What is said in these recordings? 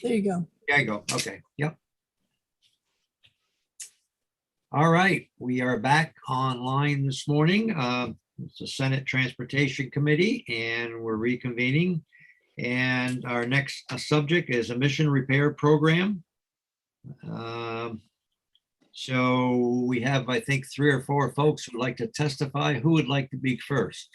There you go. There you go. Okay. Yep. All right. We are back online this morning. It's the Senate Transportation Committee, and we're reconvening. And our next subject is emission repair program. So we have, I think, 3 or 4 folks who would like to testify. Who would like to be first?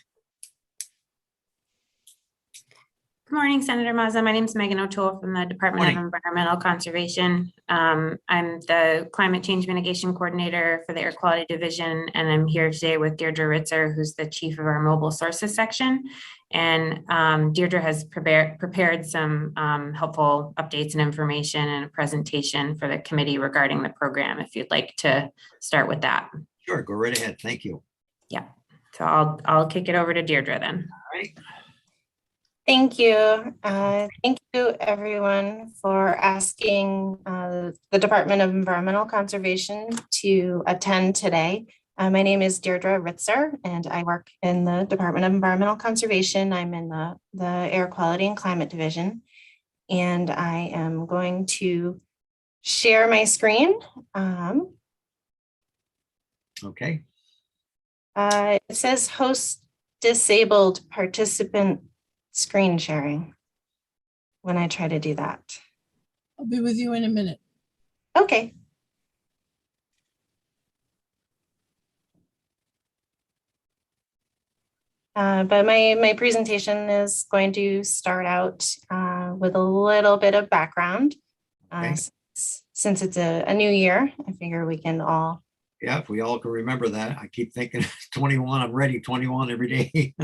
Good morning, Senator Mazza. My name is Megan O'Toole from the Department of Environmental Conservation. I'm the Climate Change Mitigation Coordinator for the Air Quality Division, and I'm here today with Deirdre Ritzer, who's the Chief of our Mobile Sources section. And Deirdre has prepared some helpful updates and information and a presentation for the committee regarding the program, if you'd like to start with that. Sure, go right ahead. Thank you. Yeah, so I'll kick it over to Deirdre then. All right. Thank you. Thank you, everyone, for asking the Department of Environmental Conservation to attend today. My name is Deirdre Ritzer, and I work in the Department of Environmental Conservation. I'm in the Air Quality and Climate Division, and I am going to share my screen. Okay. It says host disabled participant screen sharing when I try to do that. I'll be with you in a minute. Okay. But my presentation is going to start out with a little bit of background. Okay. Since it's a new year, I figure we can all. Yeah, if we all can remember that. I keep thinking 21, I'm ready 21 every day.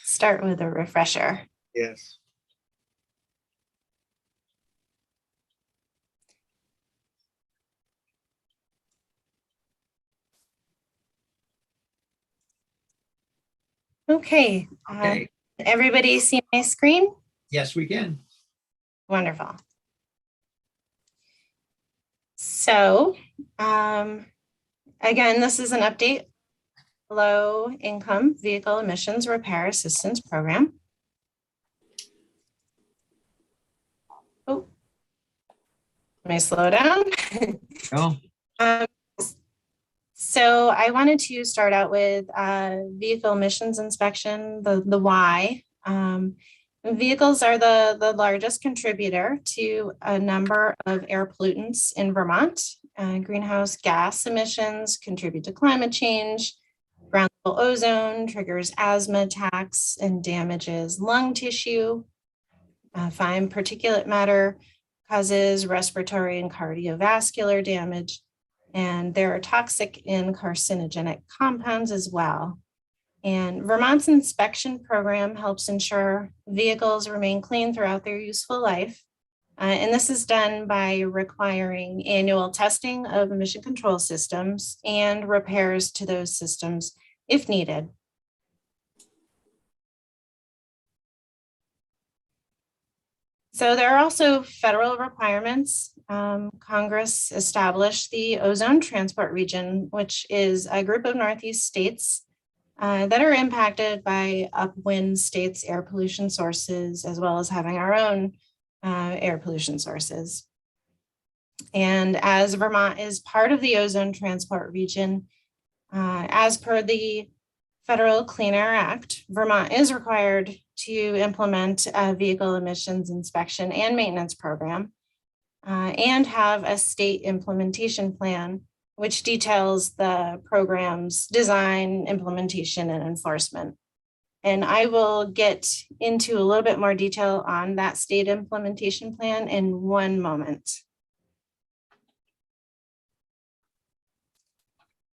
Start with a refresher. Yes. Okay. Okay. Everybody see my screen? Yes, we can. Wonderful. So, again, this is an update. Low income vehicle emissions repair assistance program. Oh, let me slow down. Oh, So I wanted to start out with vehicle emissions inspection, the why. Vehicles are the largest contributor to a number of air pollutants in Vermont. Greenhouse gas emissions contribute to climate change. Ground level ozone triggers asthma attacks and damages lung tissue. Fine particulate matter causes respiratory and cardiovascular damage. And there are toxic and carcinogenic compounds as well. And Vermont's inspection program helps ensure vehicles remain clean throughout their useful life. And this is done by requiring annual testing of emission control systems and repairs to those systems if needed. So there are also federal requirements. Congress established the Ozone Transport Region, which is a group of Northeast states that are impacted by upwind states' air pollution sources, as well as having our own air pollution sources. And as Vermont is part of the Ozone Transport Region, as per the Federal Clean Air Act, Vermont is required to implement a vehicle emissions inspection and maintenance program and have a state implementation plan, which details the program's design, implementation, and enforcement. And I will get into a little bit more detail on that state implementation plan in one moment.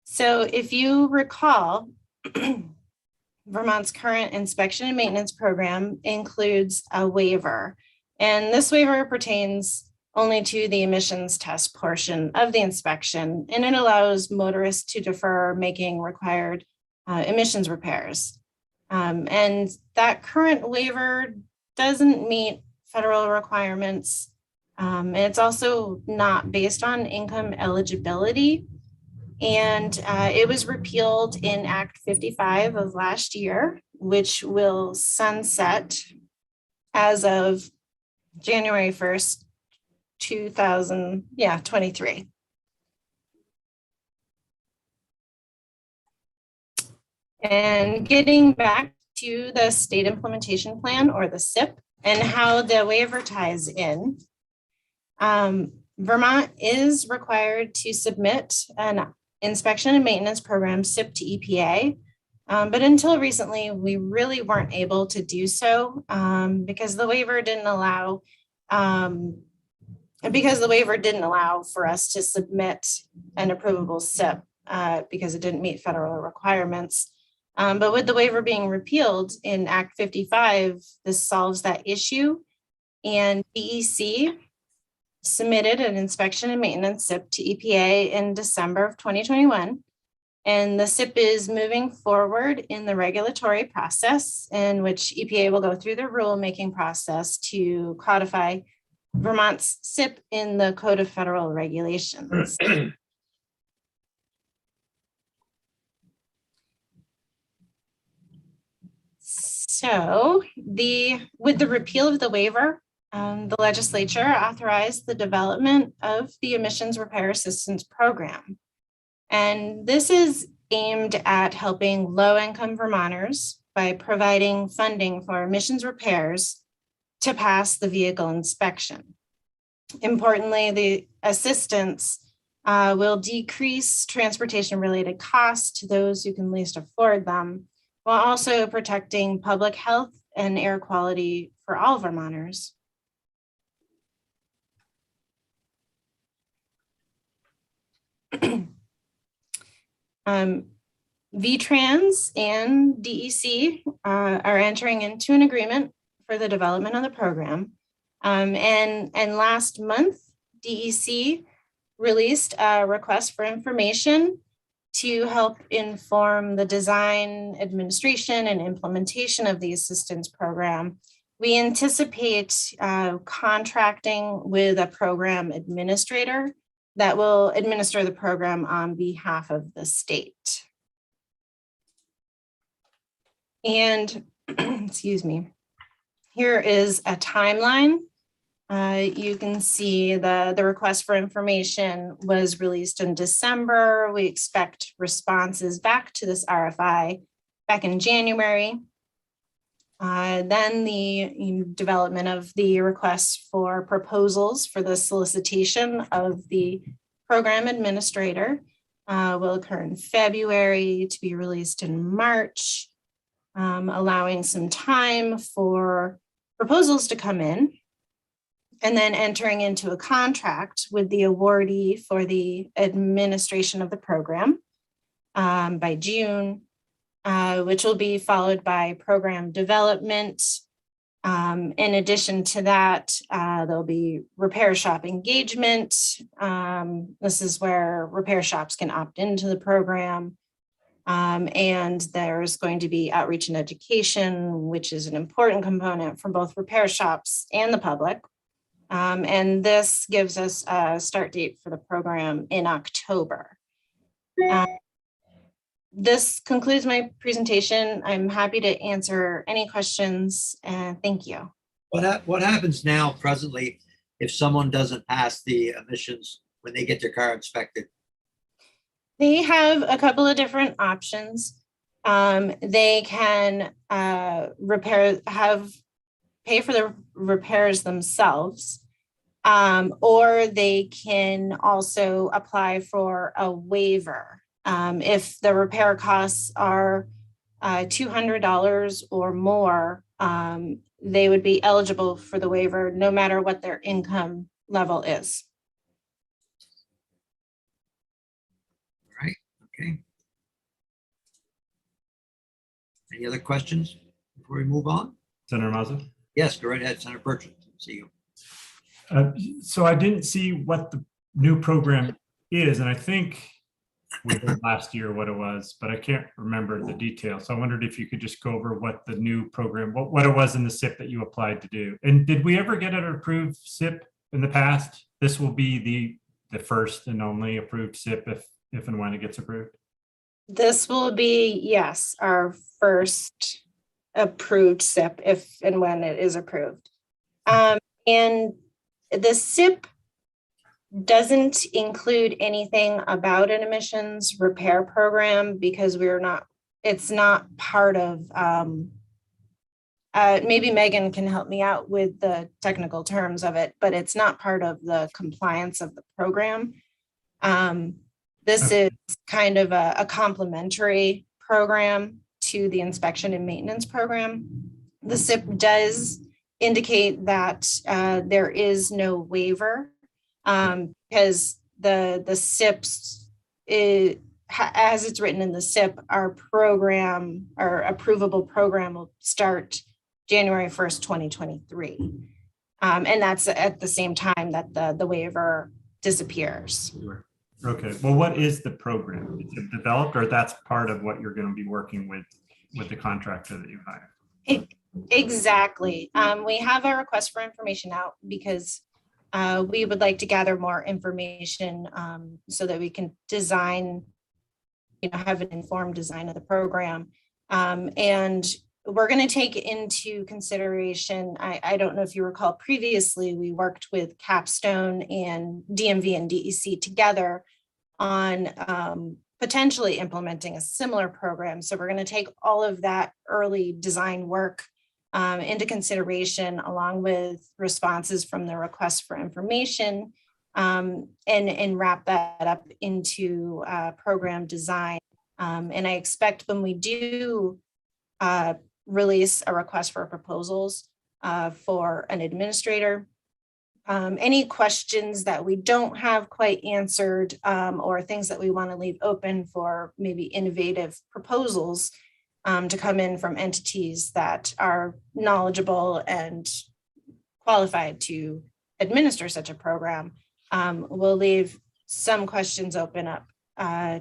So if you recall, Vermont's current inspection and maintenance program includes a waiver, and this waiver pertains only to the emissions test portion of the inspection, and it allows motorists to defer making required emissions repairs. And that current waiver doesn't meet federal requirements. It's also not based on income eligibility. And it was repealed in Act 55 of last year, which will sunset as of January 1st, 2023. And getting back to the state implementation plan, or the SIP, and how the waiver ties in. Vermont is required to submit an inspection and maintenance program, SIP, to EPA. But until recently, we really weren't able to do so because the waiver didn't allow for us to submit an approvable SIP because it didn't meet federal requirements. But with the waiver being repealed in Act 55, this solves that issue. And DEC submitted an inspection and maintenance SIP to EPA in December of 2021. And the SIP is moving forward in the regulatory process, in which EPA will go through the rulemaking process to codify Vermont's SIP in the Code of Federal Regulations. So with the repeal of the waiver, the legislature authorized the development of the Emissions Repair Assistance Program. And this is aimed at helping low-income Vermonters by providing funding for emissions repairs to pass the vehicle inspection. Importantly, the assistance will decrease transportation-related costs to those who can least afford them, while also protecting public health and air quality for all Vermonters. VTrans and DEC are entering into an agreement for the development of the program. And last month, DEC released a request for information to help inform the design, administration, and implementation of the assistance program. We anticipate contracting with a program administrator that will administer the program on behalf of the state. And, excuse me, here is a timeline. You can see the request for information was released in December. We expect responses back to this RFI back in January. Then the development of the requests for proposals for the solicitation of the program administrator will occur in February, to be released in March, allowing some time for proposals to come in, and then entering into a contract with the awardee for the administration of the program by June. Which will be followed by program development. In addition to that, there'll be repair shop engagement. This is where repair shops can opt into the program. And there's going to be outreach and education, which is an important component for both repair shops and the public. And this gives us a start date for the program in October. This concludes my presentation. I'm happy to answer any questions, and thank you. What happens now presently if someone doesn't pass the emissions when they get their car inspected? They have a couple of different options. They can pay for the repairs themselves, or they can also apply for a waiver. If the repair costs are $200 or more, they would be eligible for the waiver no matter what their income level is. All right, okay. Any other questions before we move on? Senator Mazza? Yes, go right ahead, Senator Purchase. See you. So I didn't see what the new program is, and I think we heard last year what it was, but I can't remember the details. So I wondered if you could just go over what the new program, what it was in the SIP that you applied to do. And did we ever get an approved SIP in the past? This will be the first and only approved SIP if and when it gets approved? This will be, yes, our first approved SIP if and when it is approved. And the SIP doesn't include anything about an emissions repair program because it's not part of, maybe Megan can help me out with the technical terms of it, but it's not part of the compliance of the program. This is kind of a complementary program to the inspection and maintenance program. The SIP does indicate that there is no waiver because the SIPs, as it's written in the SIP, our program, our approvable program will start January 1st, 2023. And that's at the same time that the waiver disappears. Okay, well, what is the program? Is it developed, or that's part of what you're going to be working with the contractor that you hire? Exactly. We have a request for information out because we would like to gather more information so that we can design, have an informed design of the program. And we're going to take into consideration, I don't know if you recall previously, we worked with Capstone and DMV and DEC together on potentially implementing a similar program. So we're going to take all of that early design work into consideration, along with responses from the request for information, and wrap that up into program design. And I expect when we do release a request for proposals for an administrator, any questions that we don't have quite answered, or things that we want to leave open for maybe innovative proposals to come in from entities that are knowledgeable and qualified to administer such a program, we'll leave some questions open up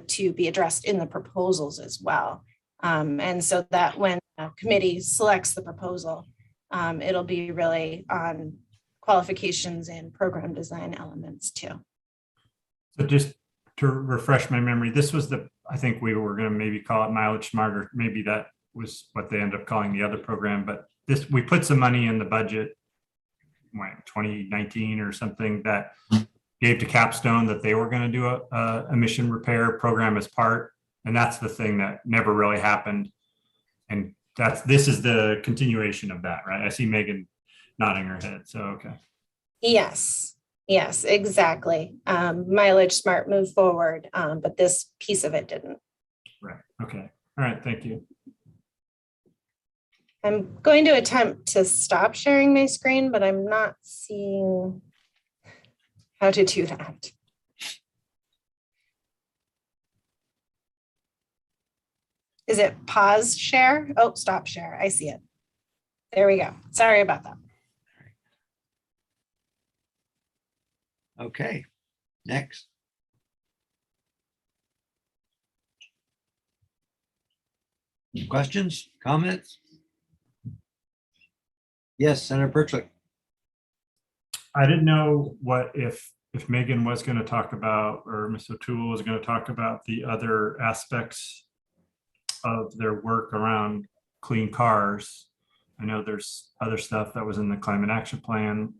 to be addressed in the proposals as well. And so that when a committee selects the proposal, it'll be really on qualifications and program design elements too. So just to refresh my memory, this was I think we were going to maybe call it Mileage Smart, or maybe that was what they ended up calling the other program. But we put some money in the budget, 2019 or something, that gave to Capstone that they were going to do a emission repair program as part. And that's the thing that never really happened. And this is the continuation of that, right? I see Megan nodding her head. So, okay. Yes, exactly. Mileage Smart moved forward, but this piece of it didn't. Right. Okay. All right. Thank you. I'm going to attempt to stop sharing my screen, but I'm not seeing how to do that. Is it pause share? Oh, stop share. I see it. There we go. Sorry about that. Okay, next. Questions, comments? Yes, Senator Perchlik. I didn't know if Megan was going to talk about, or Ms. O'Toole was going to talk about the other aspects of their work around clean cars. I know there's other stuff that was in the climate action plan,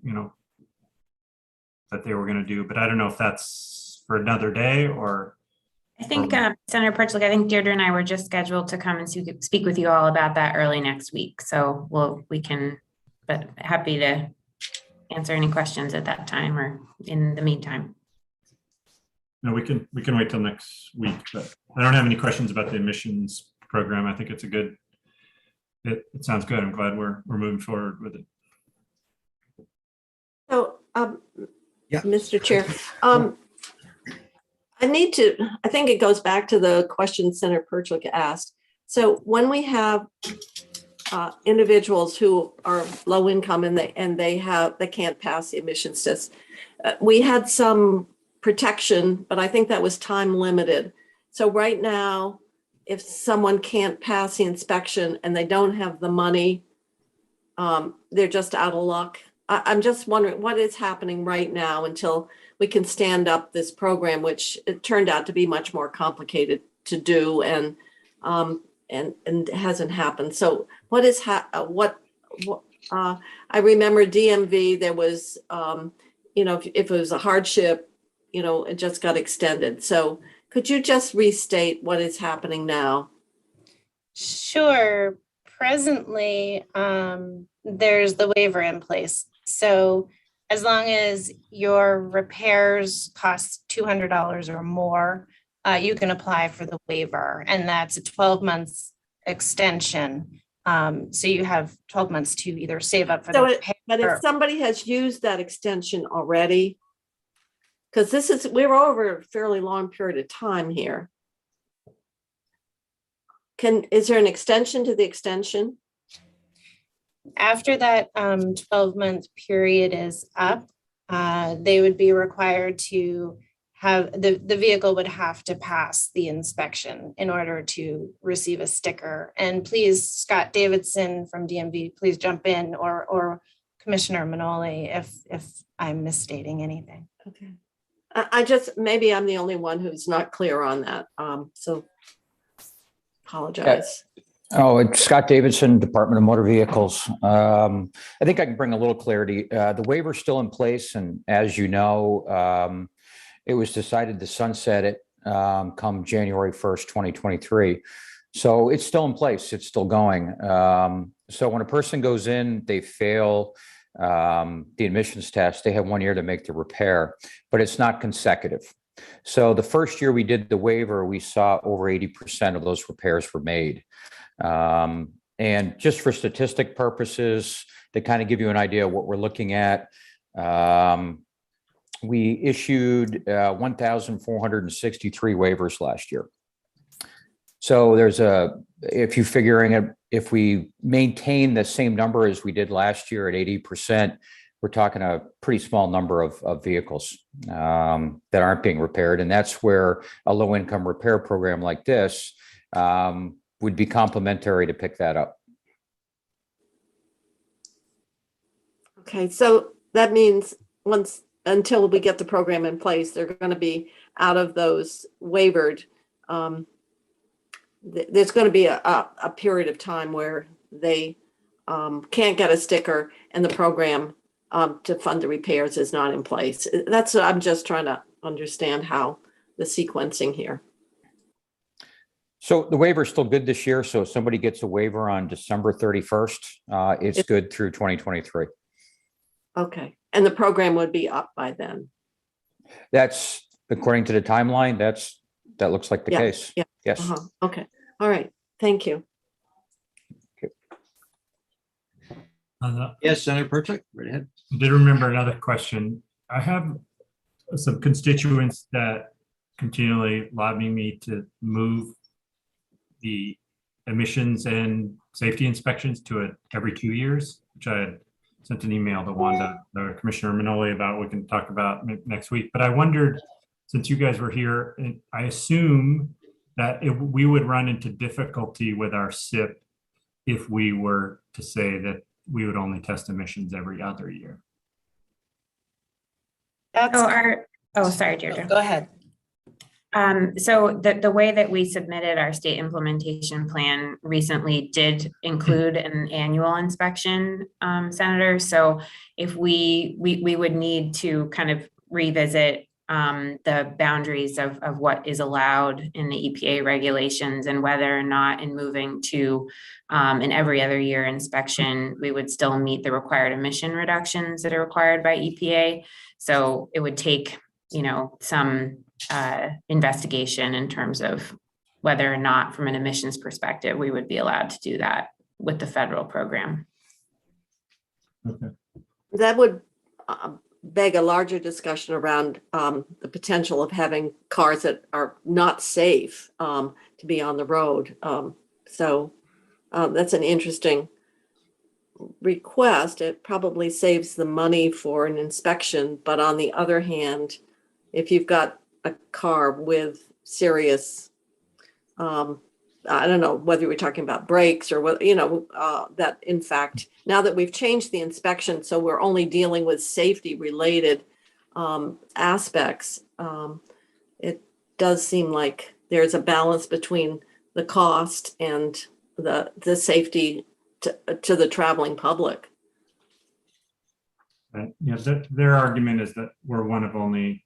that they were going to do, but I don't know if that's for another day or. I think Senator Perchlik, I think Deirdre and I were just scheduled to come and speak with you all about that early next week. So but happy to answer any questions at that time or in the meantime. No, we can wait till next week, but I don't have any questions about the emissions program. I think it's it sounds good. I'm glad we're moving forward with it. So, Yeah. Mr. Chair, I think it goes back to the question Senator Perchlik asked. So when we have individuals who are low income and they can't pass the emissions test, we had some protection, but I think that was time limited. So right now, if someone can't pass the inspection and they don't have the money, they're just out of luck. I'm just wondering what is happening right now until we can stand up this program, which it turned out to be much more complicated to do and hasn't happened. So what is I remember DMV, there was, if it was a hardship, it just got extended. So could you just restate what is happening now? Sure. Presently, there's the waiver in place. So as long as your repairs cost $200 or more, you can apply for the waiver, and that's a 12 months extension. So you have 12 months to either save up for the repair. But if somebody has used that extension already, because we're over a fairly long period of time here. Is there an extension to the extension? After that 12-month period is up, they would be required to have, the vehicle would have to pass the inspection in order to receive a sticker. And please, Scott Davidson from DMV, please jump in, or Commissioner Manoli if I'm misstating anything. Okay. Maybe I'm the only one who's not clear on that. So apologize. Oh, it's Scott Davidson, Department of Motor Vehicles. I think I can bring a little clarity. The waiver's still in place, and as you know, it was decided to sunset it come January 1st, 2023. So it's still in place. It's still going. So when a person goes in, they fail the admissions test, they have 1 year to make the repair, but it's not consecutive. So the first year we did the waiver, we saw over 80% of those repairs were made. And just for statistic purposes, to kind of give you an idea of what we're looking at, we issued 1,463 waivers last year. So if we maintain the same number as we did last year at 80%, we're talking a pretty small number of vehicles that aren't being repaired. And that's where a low income repair program like this would be complementary to pick that up. Okay, so that means until we get the program in place, they're going to be out of those waivered. There's going to be a period of time where they can't get a sticker, and the program to fund the repairs is not in place. I'm just trying to understand how the sequencing here. So the waiver is still good this year. So if somebody gets a waiver on December 31st, it's good through 2023. Okay. And the program would be up by then. That's according to the timeline. That looks like the case. Yeah. Yes. Okay. All right. Thank you. Yes, Senator Perchik, right ahead. I did remember another question. I have some constituents that continually lobby me to move the emissions and safety inspections to every 2 years, which I had sent an email to Wanda or Commissioner Manoli about. We can talk about next week. But I wondered, since you guys were here, and I assume that we would run into difficulty with our SIP if we were to say that we would only test emissions every other year. Sorry, Deirdre. Go ahead. So the way that we submitted our state implementation plan recently did include an annual inspection, Senator. So if we would need to kind of revisit the boundaries of what is allowed in the EPA regulations, and whether or not in moving to an every other year inspection, we would still meet the required emission reductions that are required by EPA. So it would take, some investigation in terms of whether or not from an emissions perspective, we would be allowed to do that with the federal program. Okay. That would beg a larger discussion around the potential of having cars that are not safe to be on the road. So that's an interesting request. It probably saves the money for an inspection, but on the other hand, if you've got a car with serious, I don't know whether we're talking about brakes or what, that in fact, now that we've changed the inspection, so we're only dealing with safety related aspects, it does seem like there's a balance between the cost and the safety to the traveling public. Their argument is that we're one of only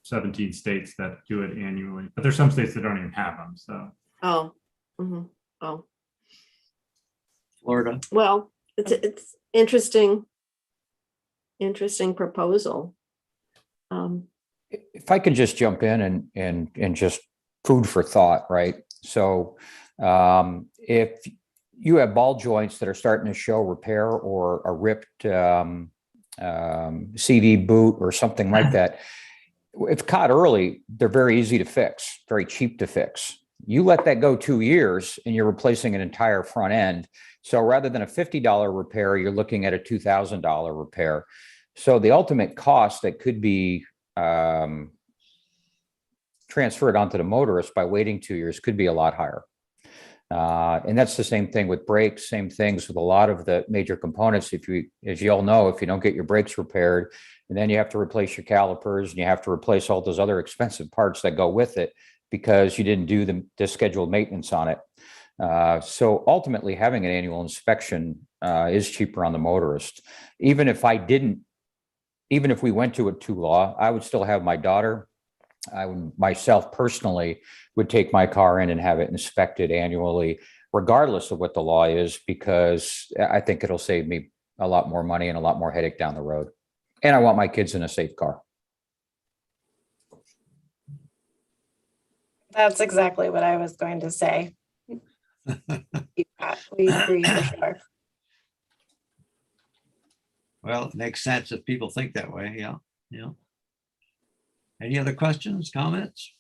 17 states that do it annually, but there's some states that don't even have them, so. Oh, mhm. Oh, Florida. well, it's interesting proposal. If I could just jump in and just food for thought, right? So if you have ball joints that are starting to show repair or a ripped CD boot or something like that, if caught early, they're very easy to fix, very cheap to fix. You let that go 2 years and you're replacing an entire front end. So rather than a $50 repair, you're looking at a $2,000 repair. So the ultimate cost that could be transferred onto the motorist by waiting 2 years could be a lot higher. And that's the same thing with brakes, same things with a lot of the major components. As you all know, if you don't get your brakes repaired, and then you have to replace your calipers and you have to replace all those other expensive parts that go with it because you didn't do the scheduled maintenance on it. So ultimately having an annual inspection is cheaper on the motorist. Even if we went to a 2 law, I would still have my daughter. I would myself personally would take my car in and have it inspected annually, regardless of what the law is, because I think it'll save me a lot more money and a lot more headache down the road. And I want my kids in a safe car. That's exactly what I was going to say. We agree for sure. Well, it makes sense if people think that way. Yeah. Yeah. Any other questions, comments?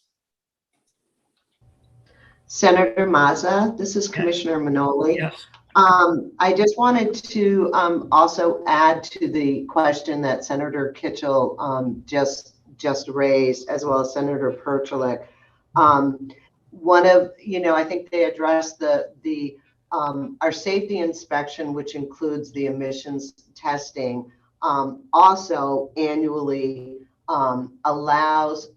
Senator Mazza, this is Commissioner Manoli. Yes. I just wanted to also add to the question that Senator Kitchell just raised, as well as Senator Perchelek. One of, I think they addressed our safety inspection, which includes the emissions testing, also annually allows,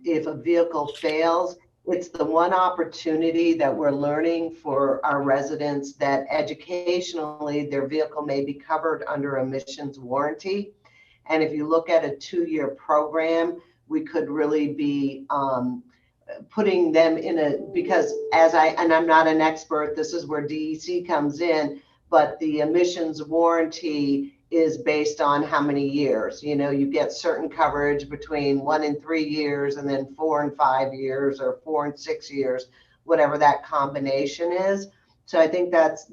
if a vehicle fails, it's the one opportunity that we're learning for our residents that educationally their vehicle may be covered under emissions warranty. And if you look at a 2-year program, we could really be putting them because I'm not an expert, this is where DEC comes in, but the emissions warranty is based on how many years. You get certain coverage between 1 and 3 years, and then 4 and 5 years, or 4 and 6 years, whatever that combination is. So I think that's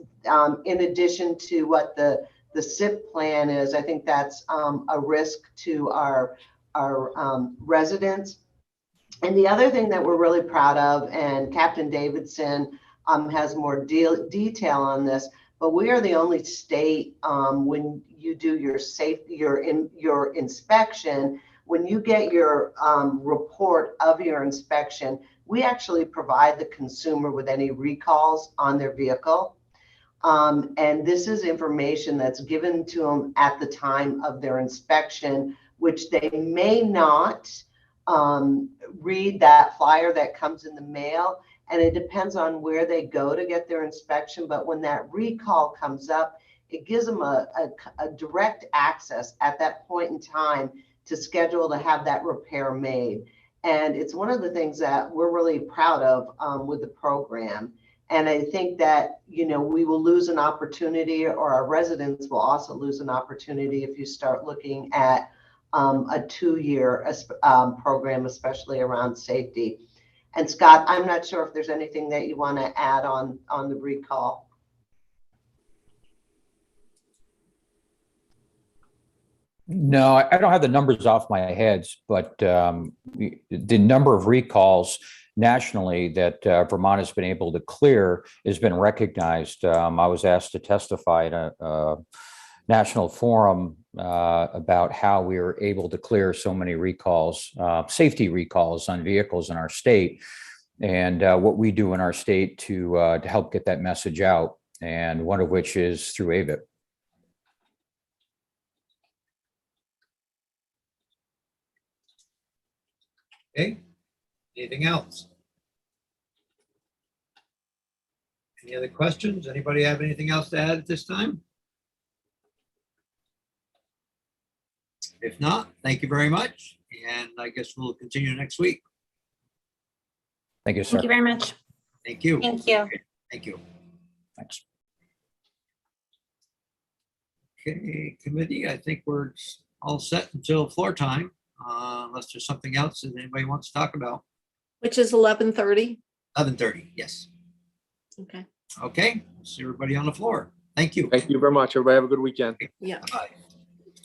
in addition to what the SIP plan is. I think that's a risk to our residents. And the other thing that we're really proud of, and Captain Davidson has more detail on this, but we are the only state when you do your inspection, when you get your report of your inspection, we actually provide the consumer with any recalls on their vehicle. And this is information that's given to them at the time of their inspection, which they may not read that flyer that comes in the mail. And it depends on where they go to get their inspection. But when that recall comes up, it gives them a direct access at that point in time to schedule to have that repair made. And it's one of the things that we're really proud of with the program. And I think that, we will lose an opportunity, or our residents will also lose an opportunity if you start looking at a 2-year program, especially around safety. And Scott, I'm not sure if there's anything that you want to add on the recall. No, I don't have the numbers off my head, but the number of recalls nationally that Vermont has been able to clear has been recognized. I was asked to testify at a national forum about how we were able to clear so many recalls, safety recalls on vehicles in our state, and what we do in our state to help get that message out, and one of which is through AVIP. Okay. Anything else? Any other questions? Anybody have anything else to add at this time? If not, thank you very much. And I guess we'll continue next week. Thank you, sir. Thank you very much. Thank you. Thank you. Thank you. Thanks. Okay, committee, I think we're all set until floor time, unless there's something else that anybody wants to talk about. Which is 11:30. 11:30, yes. Okay. Okay, see everybody on the floor. Thank you. Thank you very much. Everybody have a good weekend. Yeah. Bye.